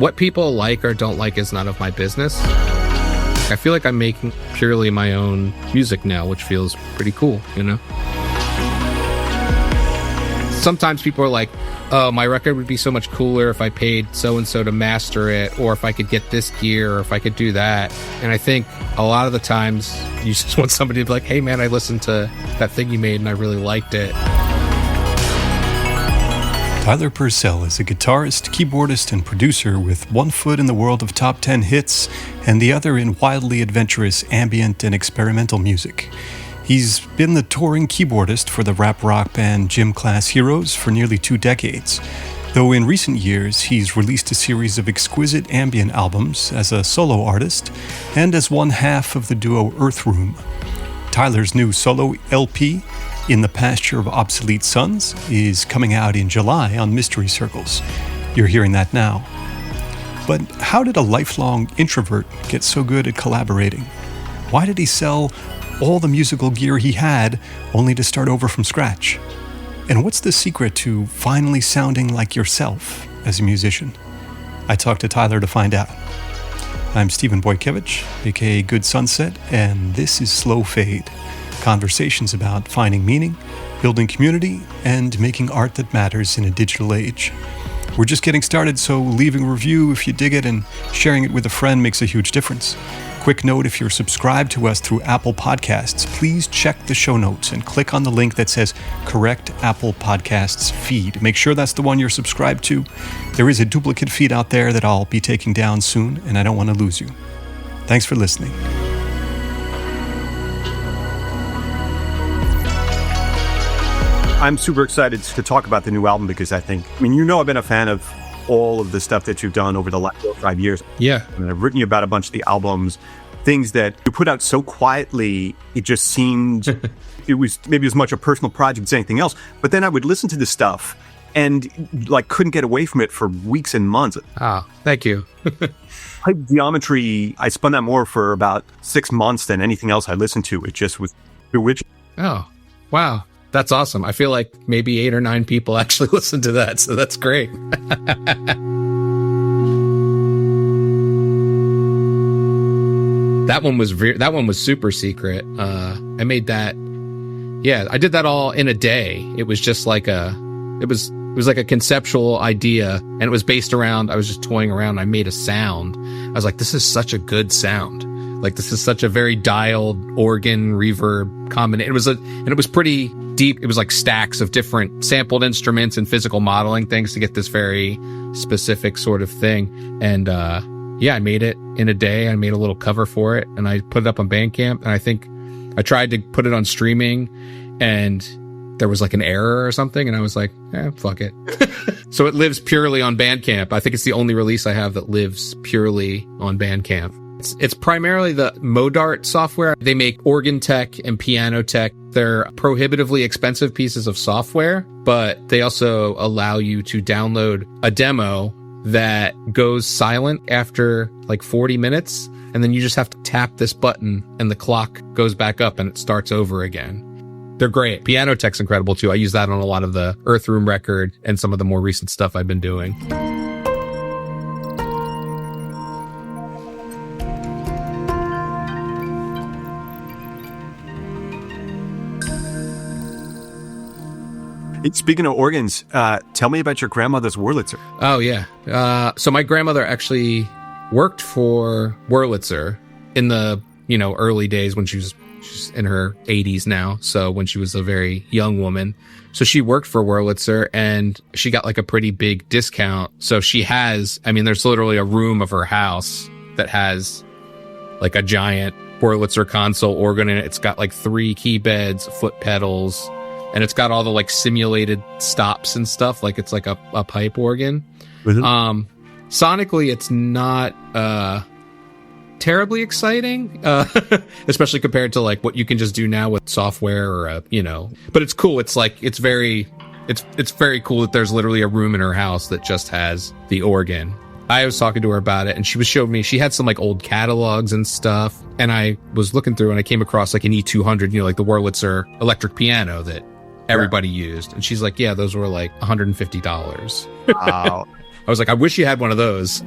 What people like or don't like is none of my business. I feel like I'm making purely my own music now, which feels pretty cool, you know? Sometimes people are like, oh, my record would be so much cooler if I paid so-and-so to master it, or if I could get this gear, or if I could do that. And I think a lot of the times you just want somebody to be like, hey man, I listened to that thing you made and I really liked it. Tyler Pursel is a guitarist, keyboardist, and producer with one foot in the world of top 10 hits and the other in wildly adventurous ambient and experimental music. He's been the touring keyboardist for the rap rock band Gym Class Heroes for nearly 2 decades, though in recent years he's released a series of exquisite ambient albums as a solo artist and as one half of the duo Earthroom. Tyler's new solo LP, In the Pasture of Obsolete Suns, is coming out in July on Mystery Circles. You're hearing that now. But how did a lifelong introvert get so good at collaborating? Why did he sell all the musical gear he had only to start over from scratch? And what's the secret to finally sounding like yourself as a musician? I talked to Tyler to find out. I'm Stephen Boykevich, aka Good Sunset, and this is Slow Fade. Conversations about finding meaning, building community, and making art that matters in a digital age. We're just getting started, so leaving a review if you dig it and sharing it with a friend makes a huge difference. Quick note, if you're subscribed to us through Apple Podcasts, please check the show notes and click on the link that says Correct Apple Podcasts Feed. Make sure that's the one you're subscribed to. There is a duplicate feed out there that I'll be taking down soon, and I don't want to lose you. Thanks for listening. I'm super excited to talk about the new album because I've been a fan of all of the stuff that you've done over the last 5 years. Yeah. I mean, I've written you about a bunch of the albums, things that you put out so quietly, it just seemed it was maybe as much a personal project as anything else. But then I would listen to this stuff and couldn't get away from it for weeks and months. Ah, thank you. Pipe geometry, I spun that more for about 6 months than anything else I listened to. It just was bewitching. Oh, wow. That's awesome. I feel like maybe 8 or 9 people actually listen to that, so that's great. That one was super secret. I made that. Yeah, I did that all in a day. It was just like it was like a conceptual idea, and it was based around, I was just toying around. I made a sound. I was like, this is such a good sound. Like, this is such a very dialed organ reverb combination. It was pretty deep. It was like stacks of different sampled instruments and physical modeling things to get this very specific sort of thing. And, I made it in a day. I made a little cover for it and I put it up on Bandcamp. And I think I tried to put it on streaming and there was like an error or something. And I was like, fuck it. So it lives purely on Bandcamp. I think it's the only release I have that lives purely on Bandcamp. It's primarily the Modart software. They make organ tech and piano tech. They're prohibitively expensive pieces of software, but they also allow you to download a demo that goes silent after like 40 minutes. And then you just have to tap this button and the clock goes back up and it starts over again. They're great. Piano tech's incredible too. I use that on a lot of the Earthroom record and some of the more recent stuff I've been doing. Speaking of organs, tell me about your grandmother's Wurlitzer. Oh, yeah. So my grandmother actually worked for Wurlitzer in the, early days when she's in her 80s now. So when she was a very young woman. So she worked for Wurlitzer and she got like a pretty big discount. So she has, there's literally a room of her house that has like a giant Wurlitzer console organ in it. It's got like 3 key beds, foot pedals, and it's got all the like simulated stops and stuff. Like it's like a pipe organ. Sonically, it's not terribly exciting, especially compared to like what you can just do now with software or but it's cool. It's like it's very cool that there's literally a room in her house that just has the organ. I was talking to her about it and she was showing me, she had some like old catalogs and stuff, and I was looking through and I came across like an E200, like the Wurlitzer electric piano that everybody used, and she's like, yeah, those were like $150. Wow. I was like, I wish you had one of those.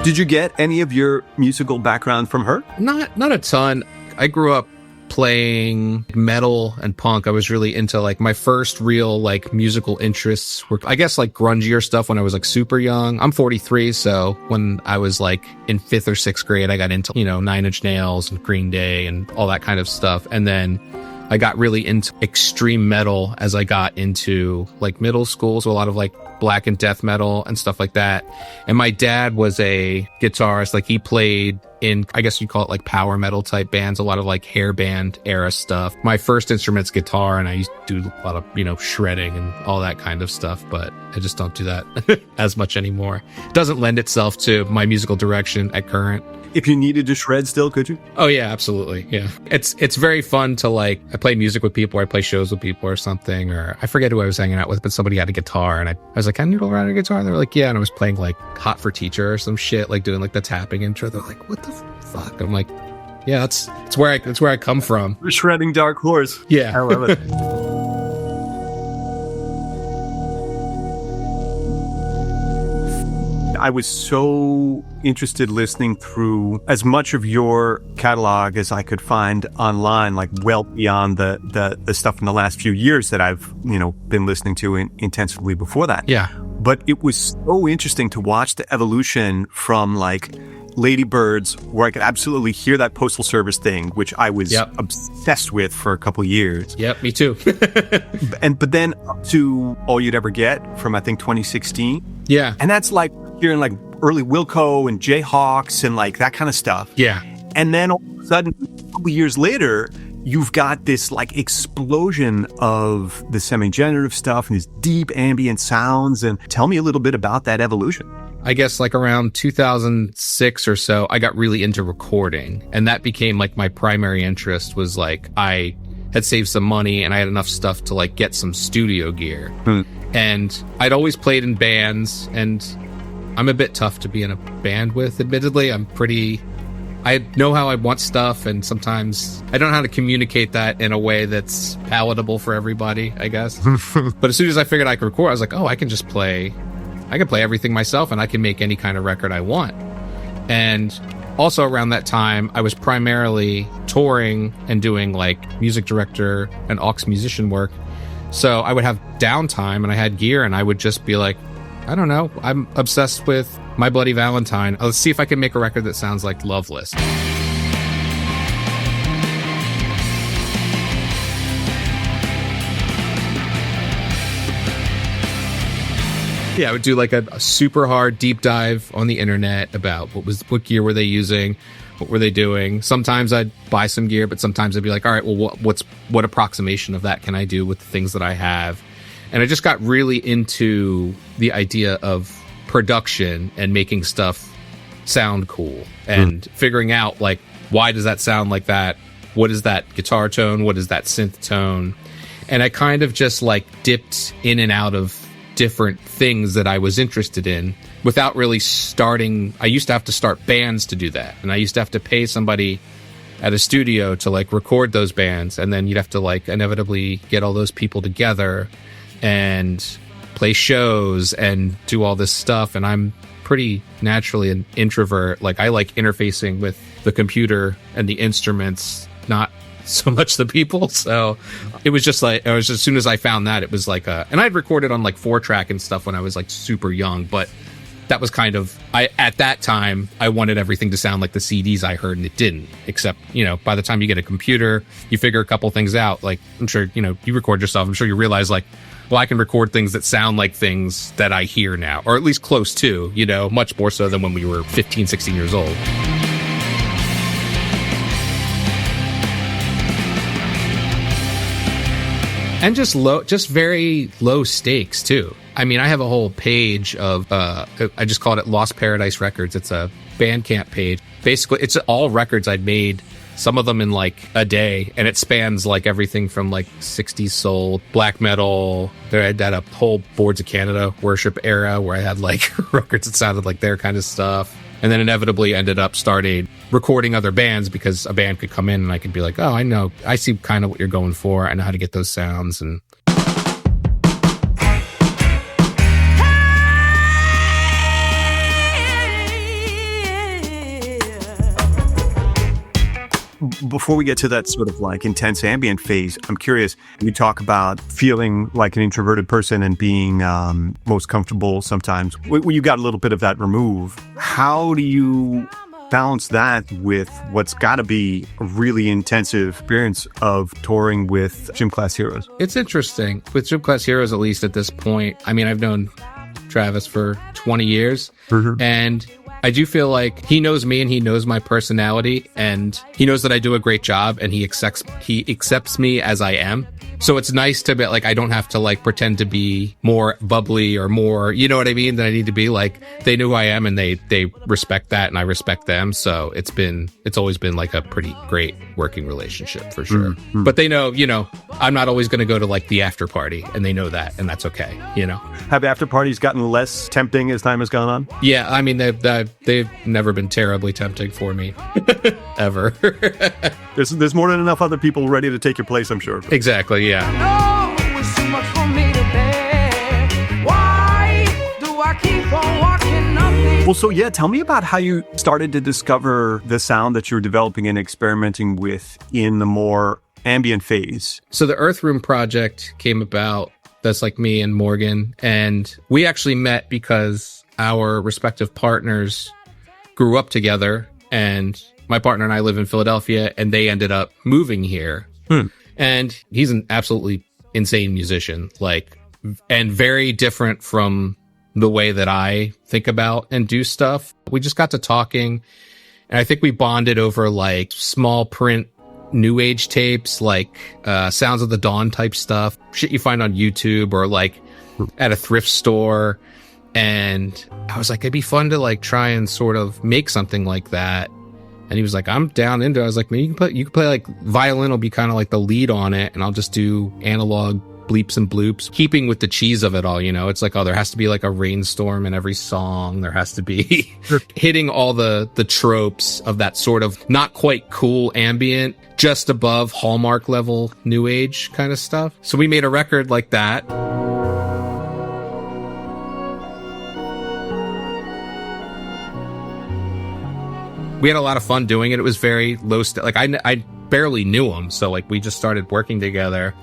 Did you get any of your musical background from her? Not a ton. I grew up playing metal and punk. I was really into like my first real like musical interests were, I guess, like grungier stuff when I was like super young. I'm 43, so when I was like in 5th or 6th grade, I got into, you know, Nine Inch Nails and Green Day and all that kind of stuff. And then I got really into extreme metal as I got into like middle school. So a lot of like black and death metal and stuff like that. And my dad was a guitarist. Like he played in, I guess you'd call it like power metal type bands, a lot of like hair band era stuff. My first instrument's guitar, and I used to do a lot of, you know, shredding and all that kind of stuff, but I just don't do that as much anymore. It doesn't lend itself to my musical direction at current. If you needed to shred still, could you? Oh yeah, absolutely. Yeah. It's very fun to like, I play music with people, or I play shows with people or something, or I forget who I was hanging out with, but somebody had a guitar and I was like, can you roll around a guitar? And they were like, yeah. And I was playing like Hot for Teacher or some shit, like doing like the tapping intro. They're like, what the fuck? I'm like, yeah, that's where I come from. We're shredding Dark Horse. Yeah. I love it. I was so interested listening through as much of your catalog as I could find online, like well beyond the stuff in the last few years that I've, you know, been listening to intensively before that. Yeah. But it was so interesting to watch the evolution from like Ladybirds, where I could absolutely hear that Postal Service thing, which I was obsessed with for a couple years. Yep, me too. But then up to All You'd Ever Get from, I think, 2016. Yeah. And that's like hearing like early Wilco and Jayhawks and like that kind of stuff. Yeah. And then all of a sudden, a couple years later, you've got this like explosion of the semi-generative stuff and these deep ambient sounds. And tell me a little bit about that evolution. I guess like around 2006 or so, I got really into recording, and that became like my primary interest. Was like I had saved some money and I had enough stuff to like get some studio gear. And I'd always played in bands, and I'm a bit tough to be in a band with, admittedly. I know how I want stuff, and sometimes I don't know how to communicate that in a way that's palatable for everybody, I guess. But as soon as I figured I could record, I was like, oh, I can play everything myself, and I can make any kind of record I want. And also around that time, I was primarily touring and doing like music director and aux musician work. So I would have downtime and I had gear, and I would just be like, I don't know, I'm obsessed with My Bloody Valentine. Let's see if I can make a record that sounds like Loveless. Yeah, I would do like a super hard deep dive on the internet about what gear were they using, what were they doing. Sometimes I'd buy some gear, but sometimes I'd be like, all right, well, what approximation of that can I do with the things that I have? And I just got really into the idea of production and making stuff sound cool and figuring out like, why does that sound like that? What is that guitar tone? What is that synth tone? And I kind of just like dipped in and out of different things that I was interested in without really starting. I used to have to start bands to do that, and I used to have to pay somebody at a studio to like record those bands, and then you'd have to like inevitably get all those people together and play shows and do all this stuff. And I'm pretty naturally an introvert. Like I like interfacing with the computer and the instruments, not so much the people. So it was just like, as soon as I found that, it was like and I'd recorded on like 4-track and stuff when I was like super young, but that was kind of, at that time, I wanted everything to sound like the CDs I heard, and it didn't. Except, you know, by the time you get a computer, you figure a couple things out. Like, I'm sure, you know, you record yourself, I'm sure you realize like, well, I can record things that sound like things that I hear now, or at least close to, you know, much more so than when we were 15, 16 years old. And just very low stakes too. I mean, I have a whole page of, I just called it Lost Paradise Records. It's a Bandcamp page. Basically, it's all records I'd made, some of them in like a day, and it spans like everything from like 60s soul, black metal. I had a whole Boards of Canada worship era where I had like records that sounded like their kind of stuff. And then inevitably ended up starting recording other bands because a band could come in and I could be like, oh, I see kind of what you're going for. I know how to get those sounds. And before we get to that sort of like intense ambient phase, I'm curious, you talk about feeling like an introverted person and being most comfortable sometimes. When you got a little bit of that remove, how do you balance that with what's got to be a really intensive experience of touring with Gym Class Heroes? It's interesting. With Gym Class Heroes, at least at this point, I mean, I've known Travis for 20 years, and I do feel like he knows me and he knows my personality and he knows that I do a great job and he accepts me as I am. So it's nice to be like, I don't have to like pretend to be more bubbly or more, you know what I mean, than I need to be. Like, they know who I am and they respect that and I respect them. So it's always been like a pretty great working relationship for sure. Mm-hmm. But they know, I'm not always going to go to like the after party, and they know that, and that's okay, Have after parties gotten less tempting as time has gone on? Yeah, I mean, they've never been terribly tempting for me, ever. There's more than enough other people ready to take your place, I'm sure. Exactly, yeah. No, it's too much for me to bear. Why do I keep on walking nothing? Well, so yeah, tell me about how you started to discover the sound that you were developing and experimenting with in the more ambient phase. So the Earthroom project came about. That's like me and Morgan, and we actually met because our respective partners grew up together, and my partner and I live in Philadelphia, and they ended up moving here. And he's an absolutely insane musician, and very different from the way that I think about and do stuff. We just got to talking, and I think we bonded over like small print new age tapes, like Sounds of the Dawn type stuff, shit you find on YouTube or like at a thrift store. And I was like, it'd be fun to like try and sort of make something like that. And he was like, I'm down into it. I was like, maybe you can play like violin will be kind of like the lead on it, and I'll just do analog bleeps and bloops, keeping with the cheese of it all. It's like, oh, there has to be like a rainstorm in every song. There has to be hitting all the tropes of that sort of not quite cool ambient, just above Hallmark level new age kind of stuff. So we made a record like that. We had a lot of fun doing it. It was very low like I barely knew him, so like we just started working together.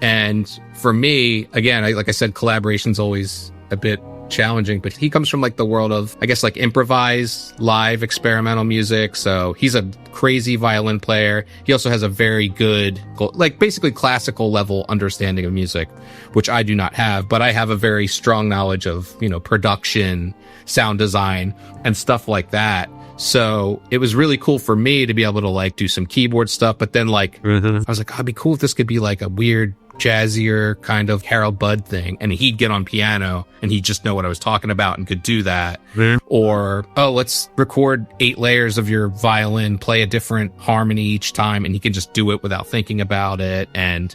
And for me, again, like I said, collaboration's always a bit challenging, but he comes from like the world of, I guess, like improvised live experimental music. So he's a crazy violin player. He also has a very good, like basically classical level understanding of music, which I do not have, but I have a very strong knowledge of, production, sound design, and stuff like that. So it was really cool for me to be able to like do some keyboard stuff, but then like, I was like, oh, it'd be cool if this could be like a weird jazzier kind of Harold Budd thing, and he'd get on piano and he'd just know what I was talking about and could do that. Or, oh, let's record 8 layers of your violin, play a different harmony each time, and he can just do it without thinking about it. And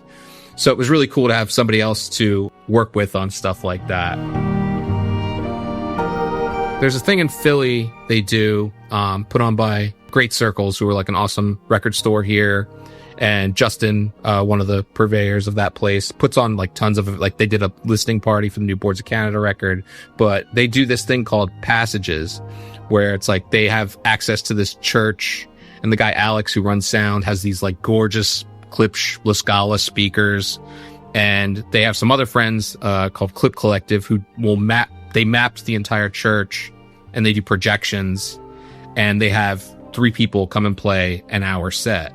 so it was really cool to have somebody else to work with on stuff like that. There's a thing in Philly they do, put on by Great Circles, who are like an awesome record store here. And Justin, one of the purveyors of that place, puts on like tons of, like they did a listening party for the new Boards of Canada record, but they do this thing called Passages, where it's like they have access to this church, and the guy Alex who runs sound has these like gorgeous Klipsch La Scala speakers, and they have some other friends called Clip Collective who will they mapped the entire church, and they do projections, and they have 3 people come and play an hour set.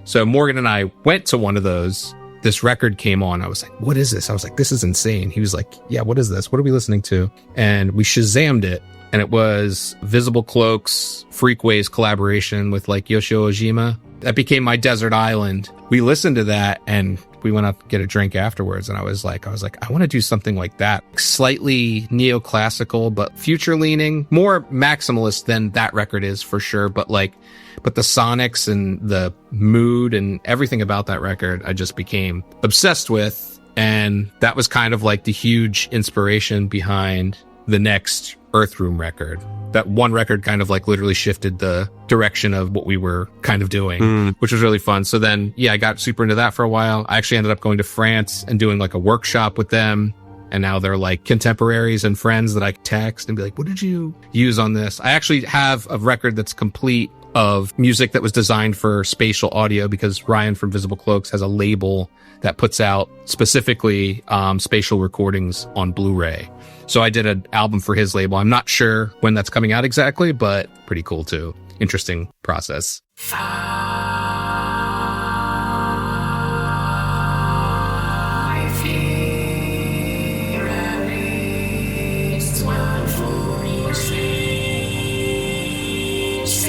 So Morgan and I went to one of those. This record came on. I was like, what is this? I was like, this is insane. He was like, yeah, what is this? What are we listening to? And we Shazammed it. And it was Visible Cloak's Freakways collaboration with like Yoshio Ojima. That became My Desert Island. We listened to that and we went up to get a drink afterwards. And I was like, I want to do something like that. Slightly neoclassical, but future leaning, more maximalist than that record is for sure. But the sonics and the mood and everything about that record, I just became obsessed with. And that was kind of like the huge inspiration behind the next Earthroom record. That one record kind of like literally shifted the direction of what we were kind of doing, which was really fun. So then, I got super into that for a while. I actually ended up going to France and doing like a workshop with them. And now they're like contemporaries and friends that I text and be like, what did you use on this? I actually have a record that's complete of music that was designed for spatial audio, because Ryan from Visible Cloaks has a label that puts out specifically spatial recordings on Blu-ray. So I did an album for his label. I'm not sure when that's coming out exactly, but pretty cool too. Interesting process.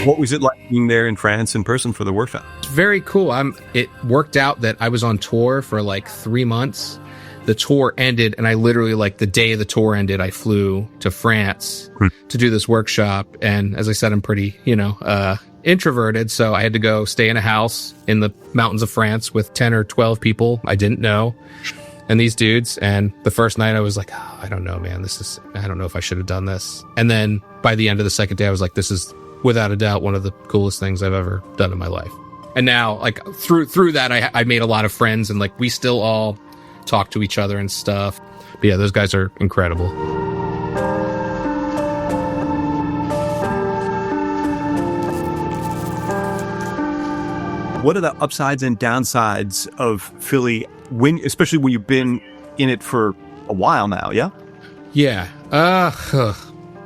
What was it like being there in France in person for the workshop? Very cool. It worked out that I was on tour for like 3 months. The tour ended, and I literally, like, the day the tour ended, I flew to France to do this workshop. And as I said, I'm pretty, introverted. So I had to go stay in a house in the mountains of France with 10 or 12 people I didn't know. And these dudes. And the first night I was like, I don't know, man, I don't know if I should have done this. And then by the end of the second day, I was like, this is without a doubt one of the coolest things I've ever done in my life. And now, like, through that, I made a lot of friends, and like we still all talk to each other and stuff. But yeah, those guys are incredible. What are the upsides and downsides of Philly, especially when you've been in it for a while now? Yeah.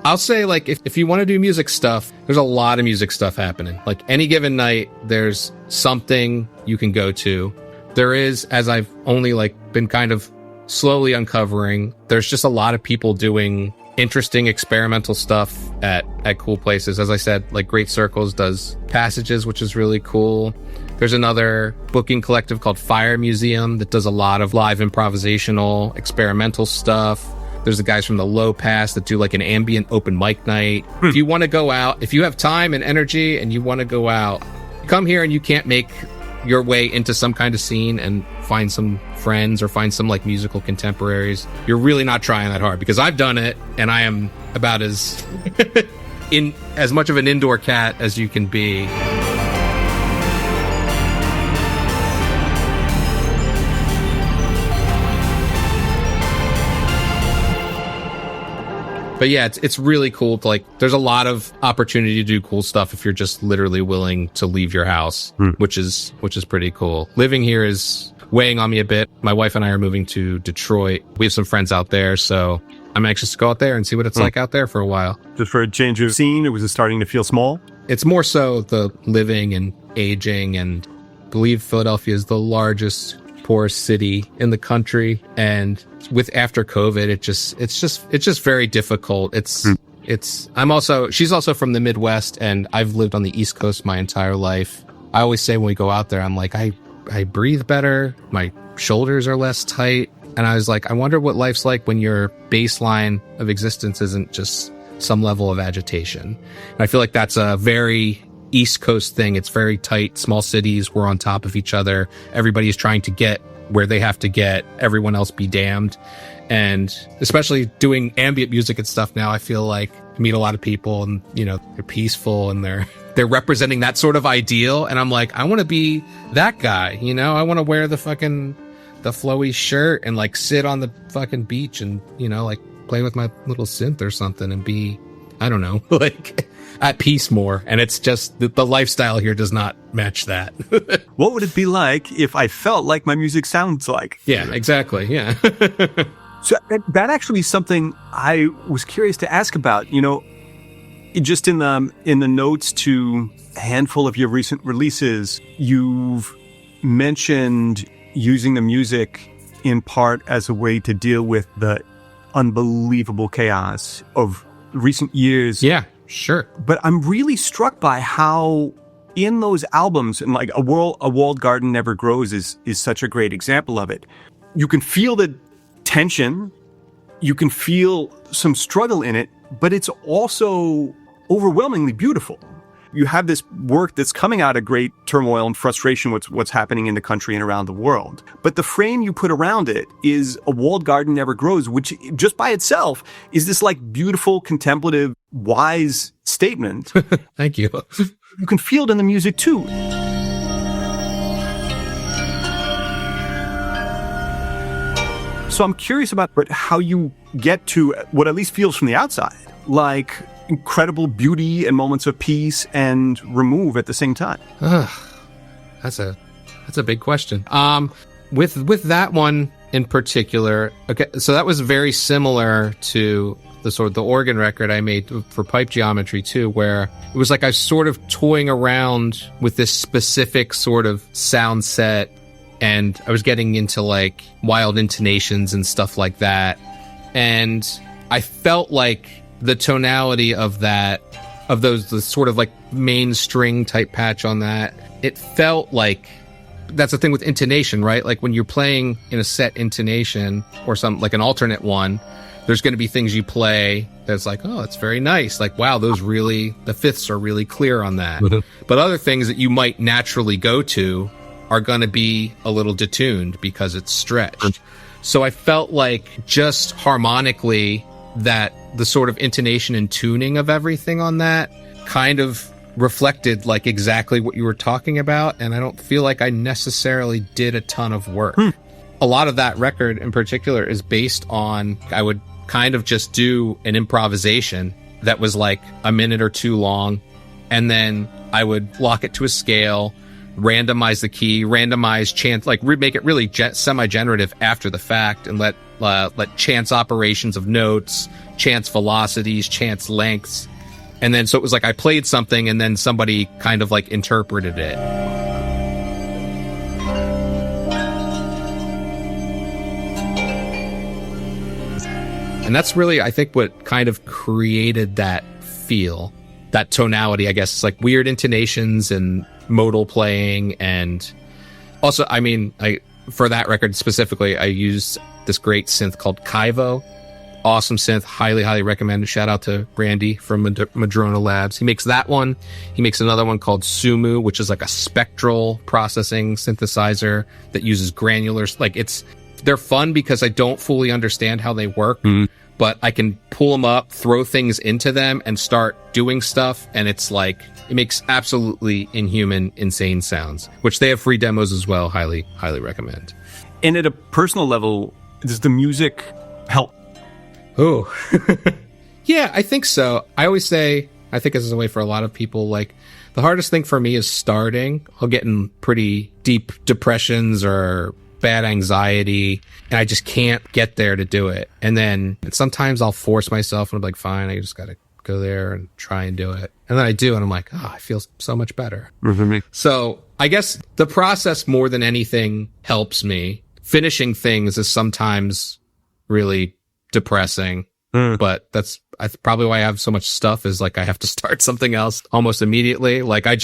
I'll say, like, if you want to do music stuff, there's a lot of music stuff happening. Like, any given night, there's something you can go to. There is, as I've only, like, been kind of slowly uncovering, there's just a lot of people doing interesting experimental stuff at cool places. As I said, like, Great Circles does Passages, which is really cool. There's another booking collective called Fire Museum that does a lot of live improvisational experimental stuff. There's the guys from the Low Pass that do like an ambient open mic night. If you want to go out, if you have time and energy and you want to go out, come here, and you can't make your way into some kind of scene and find some friends or find some like musical contemporaries, you're really not trying that hard, because I've done it, and I am about as as much of an indoor cat as you can be. But yeah, it's really cool to, like, there's a lot of opportunity to do cool stuff if you're just literally willing to leave your house, which is pretty cool. Living here is weighing on me a bit. My wife and I are moving to Detroit. We have some friends out there, so I'm anxious to go out there and see what it's like out there for a while. Just for a change of scene, or was it starting to feel small? It's more so the living and aging, and I believe Philadelphia is the largest, poorest city in the country, and with after COVID, it's just very difficult. She's also from the Midwest, and I've lived on the East Coast my entire life. I always say when we go out there, I'm like, I breathe better, my shoulders are less tight, and I was like, I wonder what life's like when your baseline of existence isn't just some level of agitation. And I feel like that's a very East Coast thing. It's very tight, small cities, we're on top of each other, everybody's trying to get where they have to get, everyone else be damned. And especially doing ambient music and stuff now, I feel like I meet a lot of people, and they're peaceful, and they're representing that sort of ideal, and I'm like, I want to be that guy, I want to wear the flowy shirt and like sit on the fucking beach and like play with my little synth or something and be, I don't know, like at peace more. And it's just the lifestyle here does not match that. What would it be like if I felt like my music sounds like? Yeah, exactly. Yeah. So that actually is something I was curious to ask about. Just in the notes to a handful of your recent releases, you've mentioned using the music in part as a way to deal with the unbelievable chaos of recent years. Yeah, sure. But I'm really struck by how in those albums, and like a walled garden never grows is such a great example of it. You can feel the tension, you can feel some struggle in it, but it's also overwhelmingly beautiful. You have this work that's coming out of great turmoil and frustration with what's happening in the country and around the world. But the frame you put around it is a walled garden never grows, which just by itself is this like beautiful, contemplative, wise statement. Thank you. You can feel it in the music too. So I'm curious about how you get to what at least feels from the outside like incredible beauty and moments of peace and remove at the same time. That's a big question. With that one in particular, okay, so that was very similar to the organ record I made for Pipe Geometry too, where it was like I was sort of toying around with this specific sort of sound set, and I was getting into like wild intonations and stuff like that, and I felt like the tonality of the sort of like main string type patch on that, it felt like, that's the thing with intonation, right? Like when you're playing in a set intonation or some like an alternate one, there's going to be things you play that's like, oh, that's very nice. Like, wow, the fifths are really clear on that. Mm-hmm. But other things that you might naturally go to are going to be a little detuned because it's stretched. So I felt like just harmonically that the sort of intonation and tuning of everything on that kind of reflected like exactly what you were talking about, and I don't feel like I necessarily did a ton of work. A lot of that record in particular is based on, I would kind of just do an improvisation that was like a minute or two long, and then I would lock it to a scale, randomize the key, randomize chance, like make it really semi-generative after the fact, and let chance operations of notes, chance velocities, chance lengths. And then so it was like I played something and then somebody kind of like interpreted it. And that's really, I think, what kind of created that feel, that tonality, I guess. It's like weird intonations and modal playing. And also, I mean, for that record specifically, I used this great synth called Kaivo. Awesome synth, highly, highly recommended. Shout out to Randy from Madrona Labs. He makes that one. He makes another one called Sumu, which is like a spectral processing synthesizer that uses granulars. Like they're fun because I don't fully understand how they work, but I can pull them up, throw things into them, and start doing stuff. And it's like, it makes absolutely inhuman, insane sounds, which they have free demos as well. Highly, highly recommend. And at a personal level, does the music help? Oh, yeah, I think so. I always say, I think this is a way for a lot of people, like, the hardest thing for me is starting. I'll get in pretty deep depressions or bad anxiety, and I just can't get there to do it. And then sometimes I'll force myself, and I'm like, fine, I just got to go there and try and do it. And then I do, and I'm like, oh, I feel so much better. Mm-hmm. So I guess the process more than anything helps me. Finishing things is sometimes really depressing, but that's probably why I have so much stuff, is like I have to start something else almost immediately. Like I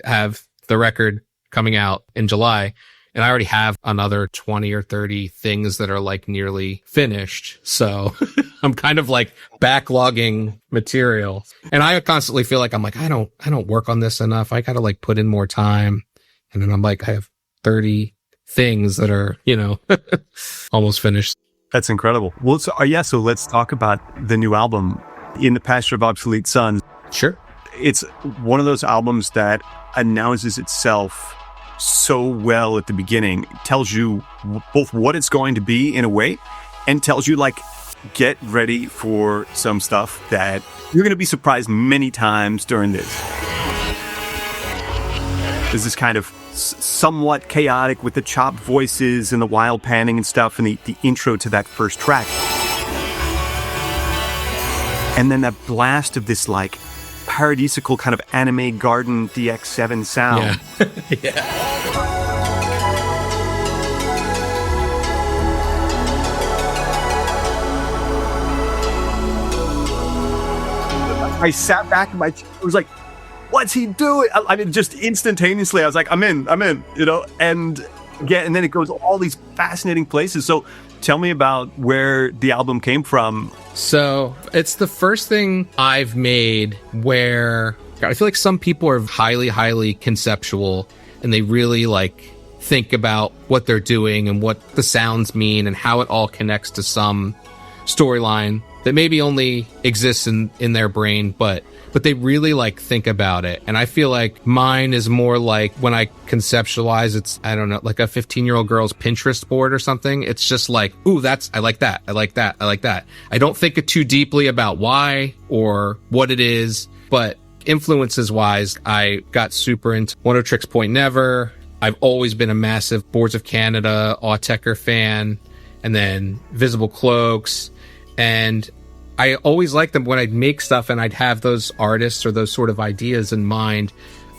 have the record coming out in July, and I already have another 20 or 30 things that are like nearly finished. So I'm kind of like backlogging material, and I constantly feel like I'm like, I don't work on this enough. I got to like put in more time. And then I'm like, I have 30 things that are, almost finished. That's incredible. Well, so let's talk about the new album, In the Pasture of Obsolete Suns. Sure. It's one of those albums that announces itself so well at the beginning. It tells you both what it's going to be in a way, and tells you, like, get ready for some stuff that you're going to be surprised many times during this. There's this kind of somewhat chaotic with the chopped voices and the wild panning and stuff, and the intro to that first track. And then that blast of this like paradisical kind of anime garden DX7 sound. Yeah. I sat back in my chair. I was like, what's he doing? I mean, just instantaneously, I was like, I'm in, and again, and then it goes all these fascinating places. So tell me about where the album came from. So it's the first thing I've made where I feel like some people are highly, highly conceptual, and they really like think about what they're doing and what the sounds mean and how it all connects to some storyline that maybe only exists in their brain, but they really like think about it. And I feel like mine is more like when I conceptualize, it's, I don't know, like a 15-year-old girl's Pinterest board or something. It's just like, ooh, I like that. I like that. I like that. I don't think it too deeply about why or what it is, but influences wise, I got super into One of Tricks Point Never. I've always been a massive Boards of Canada, Autechre fan, and then Visible Cloaks. And I always liked them when I'd make stuff and I'd have those artists or those sort of ideas in mind.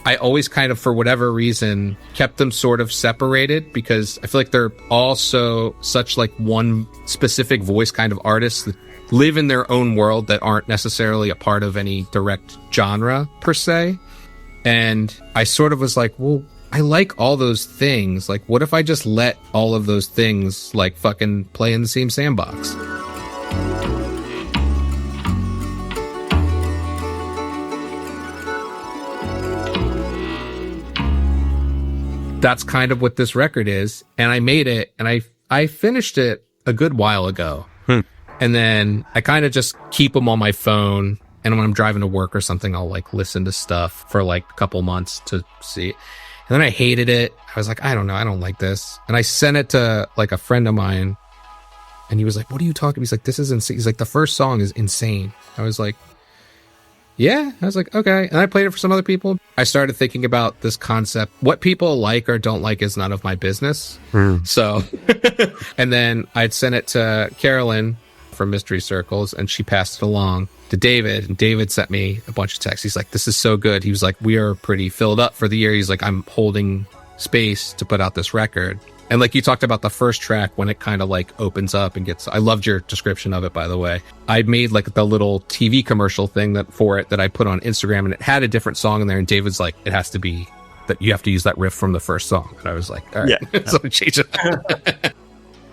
I always kind of, for whatever reason, kept them sort of separated because I feel like they're also such like one specific voice kind of artists that live in their own world that aren't necessarily a part of any direct genre per se. And I sort of was like, well, I like all those things. Like, what if I just let all of those things like fucking play in the same sandbox? That's kind of what this record is. And I made it and I finished it a good while ago. And then I kind of just keep them on my phone. And when I'm driving to work or something, I'll like listen to stuff for like a couple months to see. And then I hated it. I was like, I don't know. I don't like this. And I sent it to like a friend of mine and he was like, what are you talking about? He's like, this is insane. He's like, the first song is insane. I was like, yeah. I was like, okay. And I played it for some other people. I started thinking about this concept. What people like or don't like is none of my business. So, and then I'd sent it to Carolyn from Mystery Circles and she passed it along to David. And David sent me a bunch of texts. He's like, this is so good. He was like, we are pretty filled up for the year. He's like, I'm holding space to put out this record. And like you talked about the first track when it kind of like opens up and gets, I loved your description of it, by the way. I made like the little TV commercial thing that I put on Instagram and it had a different song in there. And David's like, it has to be that you have to use that riff from the first song. And I was like, all right, yeah. So I changed it.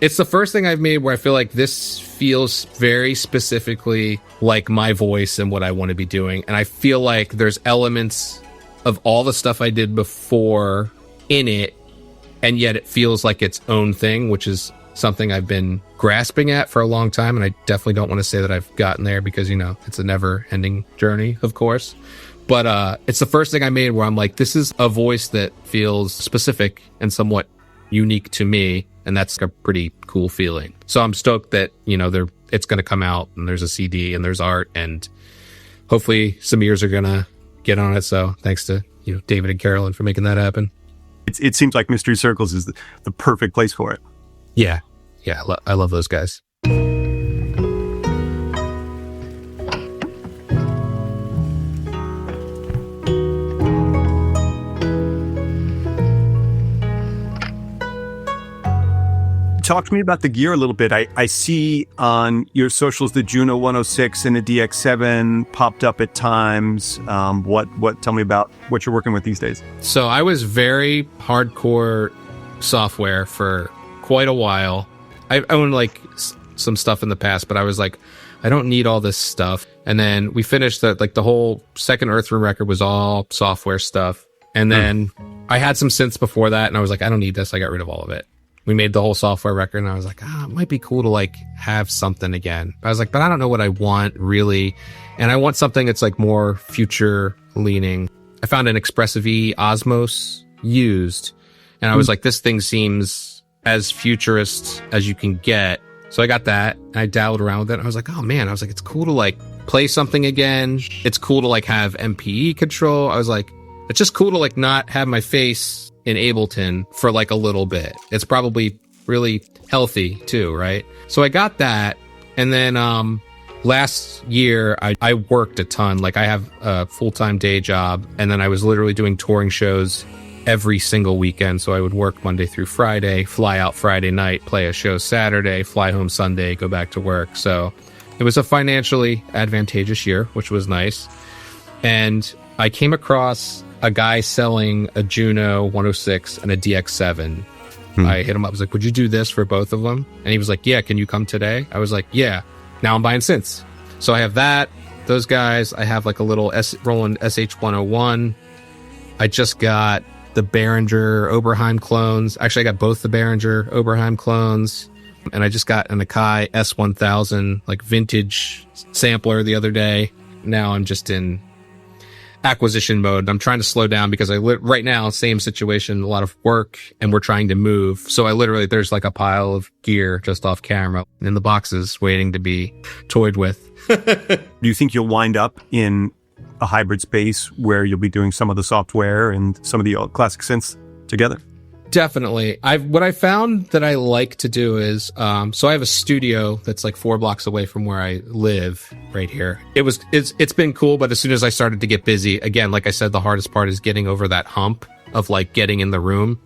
It's the first thing I've made where I feel like this feels very specifically like my voice and what I want to be doing. And I feel like there's elements of all the stuff I did before in it. And yet it feels like its own thing, which is something I've been grasping at for a long time. And I definitely don't want to say that I've gotten there because, you know, it's a never ending journey, of course. But it's the first thing I made where I'm like, this is a voice that feels specific and somewhat unique to me. And that's a pretty cool feeling. So I'm stoked that, you know, it's going to come out and there's a CD and there's art and hopefully some ears are going to get on it. So thanks to, you know, David and Carolyn for making that happen. It seems like Mystery Circles is the perfect place for it. Yeah. Yeah. I love those guys. Talk to me about the gear a little bit. I see on your socials the Juno 106 and a DX7 popped up at times. Tell me about what you're working with these days. So I was very hardcore software for quite a while. I owned like some stuff in the past, but I was like, I don't need all this stuff. And then we finished the whole second Earthroom record was all software stuff. And then I had some synths before that and I was like, I don't need this. I got rid of all of it. We made the whole software record and I was like, it might be cool to like have something again. I was like, but I don't know what I want really. And I want something that's like more future leaning. I found an Expressive E Osmos used and I was like, this thing seems as futurist as you can get. So I got that and I dabbled around with it. I was like, oh man, I was like, it's cool to like play something again. It's cool to like have MPE control. I was like, it's just cool to like not have my face in Ableton for like a little bit. It's probably really healthy too, right? So I got that. And then last year I worked a ton. Like I have a full-time day job and then I was literally doing touring shows every single weekend. So I would work Monday through Friday, fly out Friday night, play a show Saturday, fly home Sunday, go back to work. So it was a financially advantageous year, which was nice. And I came across a guy selling a Juno 106 and a DX7. I hit him up. I was like, would you do this for both of them? And he was like, yeah, can you come today? I was like, yeah. Now I'm buying synths. So I have that. those guys. I have like a little Roland SH-101. I just got the Behringer Oberheim clones. Actually, I got both the Behringer Oberheim clones. And I just got an Akai S1000 like vintage sampler the other day. Now I'm just in acquisition mode. I'm trying to slow down because right now, same situation, a lot of work, and we're trying to move. So there's like a pile of gear just off camera in the boxes waiting to be toyed with. Do you think you'll wind up in a hybrid space where you'll be doing some of the software and some of the classic synths together? Definitely. What I found that I like to do is, so I have a studio that's like 4 blocks away from where I live right here. It's been cool, but as soon as I started to get busy, again, like I said, the hardest part is getting over that hump of like getting in the room.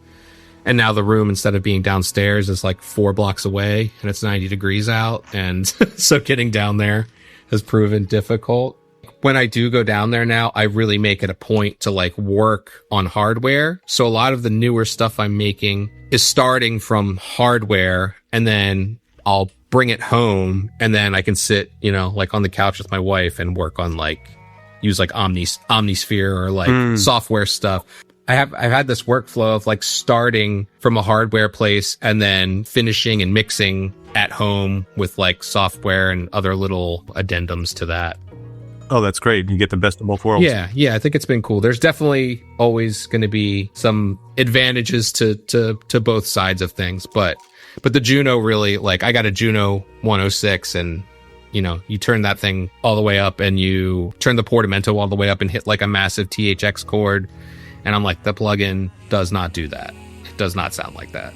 And now the room, instead of being downstairs, is like 4 blocks away and it's 90 degrees out. And so getting down there has proven difficult. When I do go down there now, I really make it a point to like work on hardware. So a lot of the newer stuff I'm making is starting from hardware, and then I'll bring it home, and then I can sit, like on the couch with my wife and work on use Omnisphere or like software stuff. I've had this workflow of like starting from a hardware place and then finishing and mixing at home with like software and other little addendums to that. Oh, that's great. You get the best of both worlds. Yeah, I think it's been cool. There's definitely always going to be some advantages to both sides of things, but the Juno really, like, I got a Juno 106, and you turn that thing all the way up and you turn the portamento all the way up and hit like a massive THX chord, and I'm like, the plugin does not do that. It does not sound like that.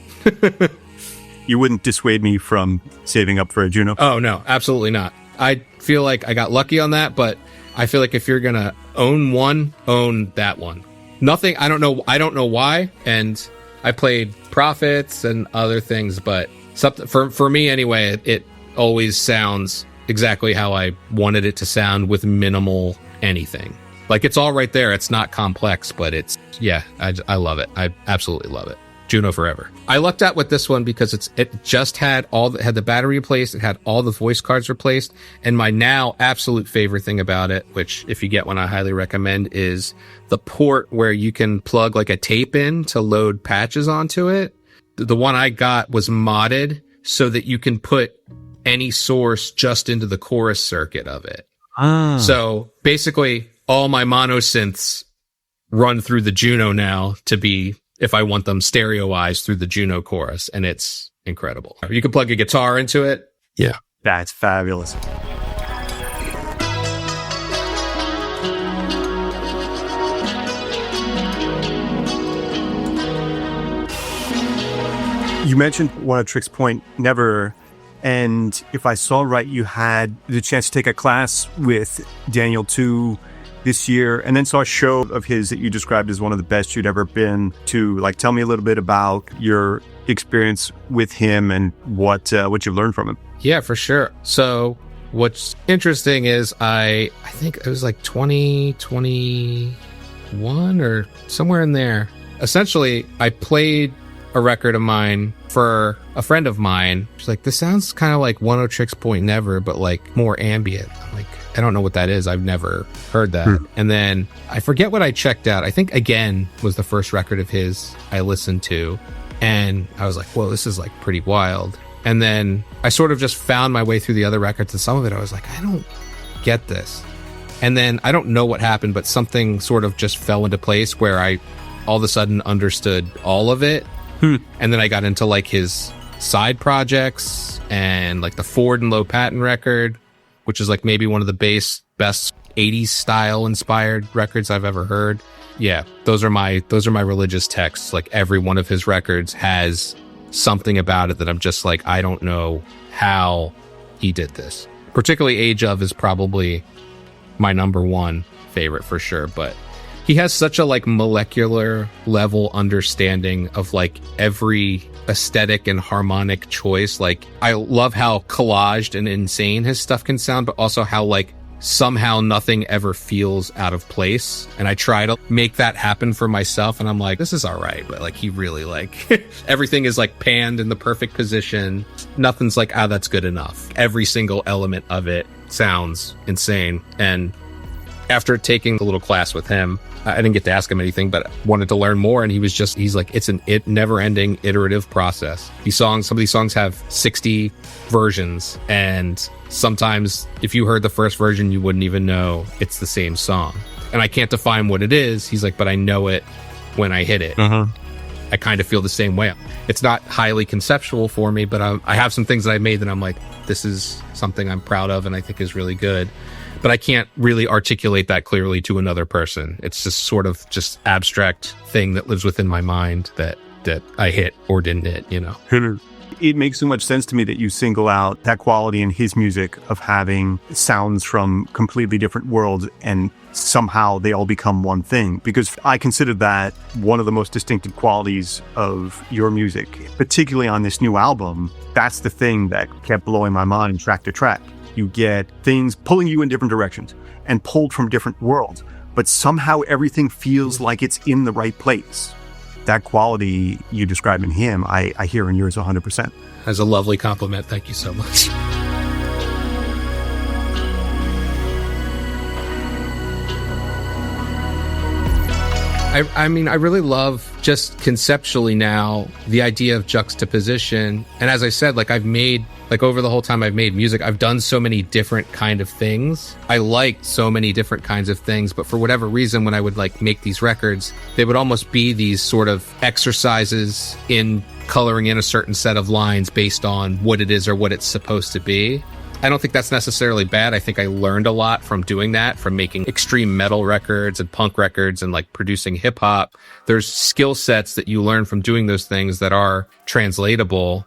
You wouldn't dissuade me from saving up for a Juno? Oh, no, absolutely not. I feel like I got lucky on that, but I feel like if you're going to own one, own that one. Nothing, I don't know why, and I played Prophets and other things, but something for me anyway, it always sounds exactly how I wanted it to sound with minimal anything. Like, it's all right there. It's not complex, but I love it. I absolutely love it. Juno forever. I lucked out with this one because it just had the battery replaced, it had all the voice cards replaced, and my now absolute favorite thing about it, which if you get one I highly recommend, is the port where you can plug like a tape in to load patches onto it. The one I got was modded so that you can put any source just into the chorus circuit of it. So basically all my mono synths run through the Juno now to be, if I want them stereoized, through the Juno chorus, and it's incredible. You can plug a guitar into it. Yeah. That's fabulous. You mentioned one of Trick's Point Never, and if I saw right, you had the chance to take a class with Daniel too this year, and then saw a show of his that you described as one of the best you'd ever been to. Like, tell me a little bit about your experience with him and what you've learned from him. Yeah, for sure. So what's interesting is I think it was like 2021 or somewhere in there. Essentially, I played a record of mine for a friend of mine. She's like, this sounds kind of like One O Trick's Point Never, but like more ambient. I'm like, I don't know what that is. I've never heard that. And then I forget what I checked out. I think Again was the first record of his I listened to. And I was like, whoa, this is like pretty wild. And then I sort of just found my way through the other records, and some of it I was like, I don't get this. And then I don't know what happened, but something sort of just fell into place where I all of a sudden understood all of it. And then I got into like his side projects and like the Ford and Low Patent record, which is like maybe one of the best 80s style inspired records I've ever heard. Yeah, those are my religious texts. Like, every one of his records has something about it that I'm just like, I don't know how he did this. Particularly Age of is probably my number one favorite for sure, but he has such a like molecular level understanding of like every aesthetic and harmonic choice. Like, I love how collaged and insane his stuff can sound, but also how like somehow nothing ever feels out of place. And I try to make that happen for myself, and I'm like, this is all right. But like, he really like everything is like panned in the perfect position. Nothing's like, that's good enough. Every single element of it sounds insane. And after taking a little class with him, I didn't get to ask him anything, but wanted to learn more. And he's like, it's never ending iterative process. Some of these songs have 60 versions. And sometimes if you heard the first version, you wouldn't even know it's the same song. And I can't define what it is. He's like, but I know it when I hit it. I kind of feel the same way. It's not highly conceptual for me, but I have some things that I made that I'm like, this is something I'm proud of and I think is really good. But I can't really articulate that clearly to another person. It's just sort of just abstract thing that lives within my mind that I hit or didn't hit, you know. It makes so much sense to me that you single out that quality in his music of having sounds from completely different worlds and somehow they all become one thing, because I consider that one of the most distinctive qualities of your music, particularly on this new album. That's the thing that kept blowing my mind track to track. You get things pulling you in different directions and pulled from different worlds, but somehow everything feels like it's in the right place. That quality you describe in him, I hear in yours 100%. That's a lovely compliment. Thank you so much. I mean, I really love just conceptually now the idea of juxtaposition. And as I said, like over the whole time I've made music, I've done so many different kind of things. I like so many different kinds of things, but for whatever reason, when I would like make these records, they would almost be these sort of exercises in coloring in a certain set of lines based on what it is or what it's supposed to be. I don't think that's necessarily bad. I think I learned a lot from doing that, from making extreme metal records and punk records and like producing hip hop. There's skill sets that you learn from doing those things that are translatable.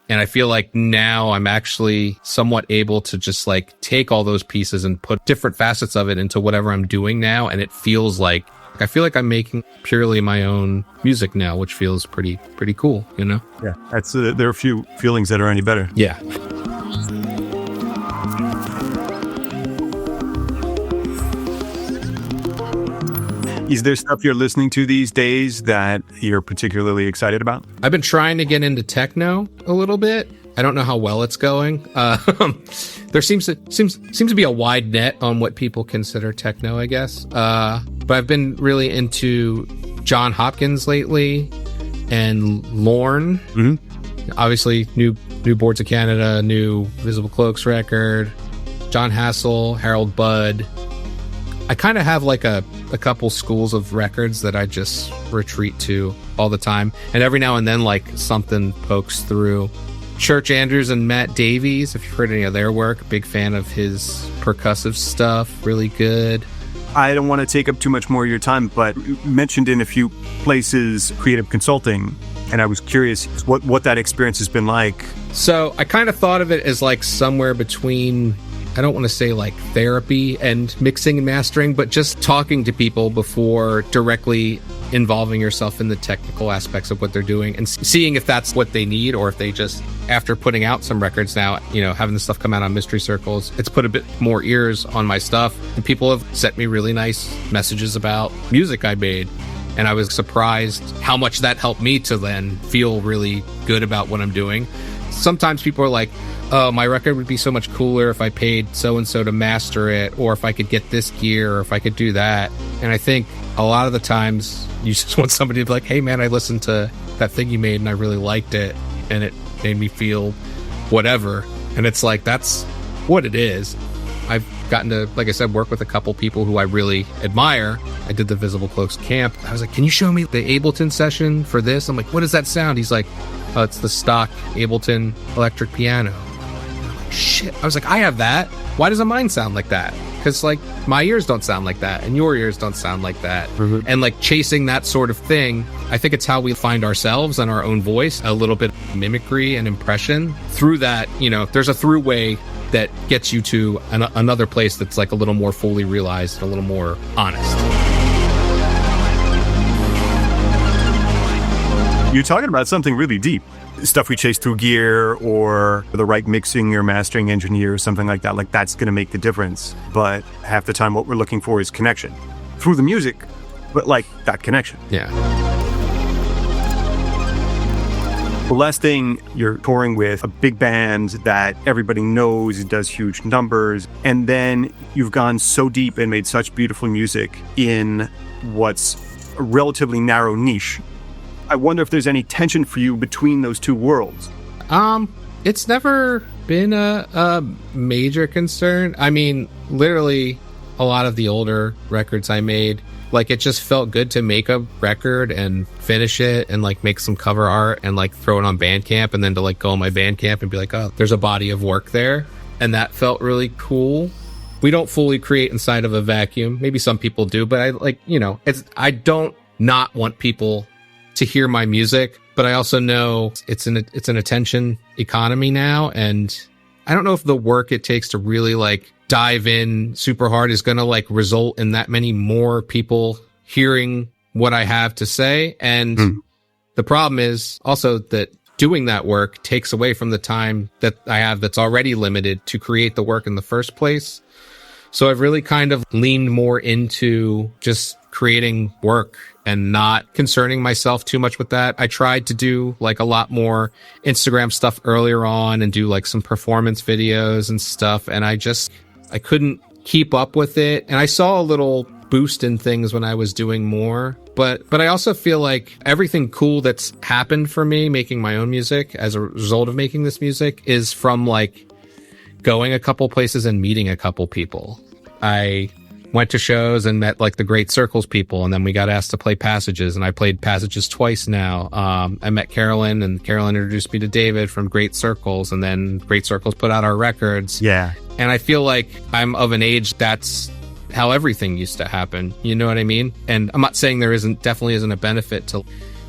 And I feel like now I'm actually somewhat able to just like take all those pieces and put different facets of it into whatever I'm doing now. And it feels like, I feel like I'm making purely my own music now, which feels pretty cool, you know? Yeah, that's there are few feelings that are any better. Yeah. Is there stuff you're listening to these days that you're particularly excited about? I've been trying to get into techno a little bit. I don't know how well it's going. There seems to be a wide net on what people consider techno, I guess. But I've been really into John Hopkins lately and Lorne. Mm-hmm. Obviously, new Boards of Canada, new Visible Cloaks record, John Hassel, Harold Budd. I kind of have like a couple schools of records that I just retreat to all the time. And every now and then, like, something pokes through. Church Andrews and Matt Davies, if you've heard any of their work, big fan of his percussive stuff, really good. I don't want to take up too much more of your time, but you mentioned in a few places creative consulting, and I was curious what that experience has been like. So I kind of thought of it as like somewhere between, I don't want to say like therapy and mixing and mastering, but just talking to people before directly involving yourself in the technical aspects of what they're doing and seeing if that's what they need, or if they just, after putting out some records now, you know, having this stuff come out on Mystery Circles, it's put a bit more ears on my stuff. And people have sent me really nice messages about music I made. And I was surprised how much that helped me to then feel really good about what I'm doing. Sometimes people are like, oh, my record would be so much cooler if I paid so-and-so to master it, or if I could get this gear, or if I could do that. And I think a lot of the times you just want somebody to be like, hey man, I listened to that thing you made and I really liked it and it made me feel whatever. And it's like, that's what it is. I've gotten to, like I said, work with a couple people who I really admire. I did the Visible Cloaks camp. I was like, can you show me the Ableton session for this? I'm like, what does that sound? He's like, oh, it's the stock Ableton electric piano. I'm like, shit. I was like, I have that. Why doesn't mine sound like that? Because like my ears don't sound like that and your ears don't sound like that. Mm-hmm. And like chasing that sort of thing, I think it's how we find ourselves and our own voice, a little bit of mimicry and impression. Through that, you know, there's a through way that gets you to another place that's like a little more fully realized, a little more honest. You're talking about something really deep. Stuff we chase through gear or the right mixing or mastering engineer or something like that. Like, that's going to make the difference. But half the time what we're looking for is connection. Through the music, but like that connection. Yeah. The last thing, you're touring with a big band that everybody knows, does huge numbers, and then you've gone so deep and made such beautiful music in what's a relatively narrow niche. I wonder if there's any tension for you between those two worlds. It's never been a major concern. I mean, literally, a lot of the older records I made, like, it just felt good to make a record and finish it and, like, make some cover art and, like, throw it on Bandcamp, and then to, like, go on my Bandcamp and be like, oh, there's a body of work there. And that felt really cool. We don't fully create inside of a vacuum. Maybe some people do, but I don't not want people to hear my music, but I also know it's an attention economy now, and I don't know if the work it takes to really, like, dive in super hard is going to, like, result in that many more people hearing what I have to say. And the problem is also that doing that work takes away from the time that I have that's already limited to create the work in the first place. So I've really kind of leaned more into just creating work and not concerning myself too much with that. I tried to do, like, a lot more Instagram stuff earlier on and do, like, some performance videos and stuff. And I couldn't keep up with it. And I saw a little boost in things when I was doing more. But I also feel like everything cool that's happened for me making my own music as a result of making this music is from, like, going a couple places and meeting a couple people. I went to shows and met, like, the Great Circles people, and then we got asked to play Passages, and I played Passages twice now. I met Carolyn, and Carolyn introduced me to David from Great Circles, and then Great Circles put out our records. Yeah. And I feel like I'm of an age that's how everything used to happen. You know what I mean? And I'm not saying there definitely isn't a benefit to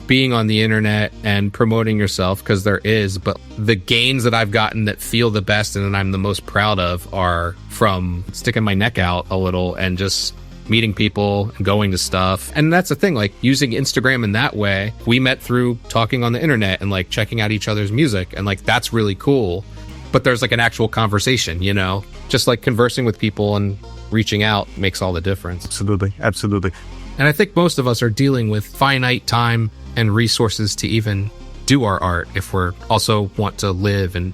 being on the internet and promoting yourself, because there is, but the gains that I've gotten that feel the best and that I'm the most proud of are from sticking my neck out a little and just meeting people and going to stuff. And that's the thing, like, using Instagram in that way. We met through talking on the internet and, like, checking out each other's music, and, like, that's really cool. But there's, like, an actual conversation, you know, just, like, conversing with people and reaching out makes all the difference. Absolutely. Absolutely. And I think most of us are dealing with finite time and resources to even do our art if we're also want to live and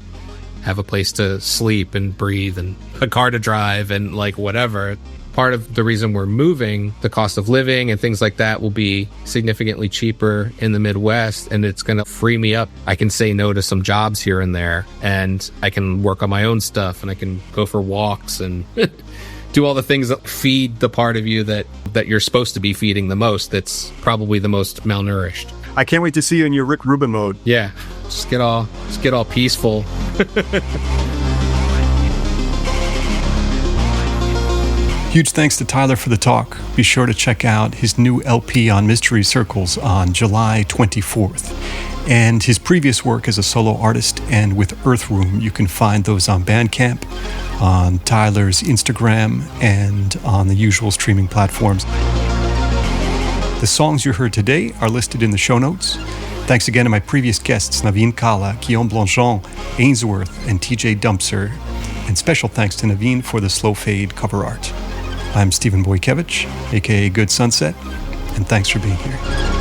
have a place to sleep and breathe and a car to drive and, like, whatever. Part of the reason we're moving, the cost of living and things like that will be significantly cheaper in the Midwest, and it's going to free me up. I can say no to some jobs here and there, and I can work on my own stuff, and I can go for walks and do all the things that feed the part of you that you're supposed to be feeding the most, that's probably the most malnourished. I can't wait to see you in your Rick Rubin mode. Yeah, just get all peaceful. Huge thanks to Tyler for the talk. Be sure to check out his new LP on Mystery Circles on July 24th. And his previous work as a solo artist and with Earthroom. You can find those on Bandcamp, on Tyler's Instagram, and on the usual streaming platforms. The songs you heard today are listed in the show notes. Thanks again to my previous guests, Naveen Kala, Guillaume Blanchon, Ainsworth, and TJ Dumpser. And special thanks to Naveen for the Slow Fade cover art. I'm Stephen Boykevich, aka Good Sunset, and thanks for being here.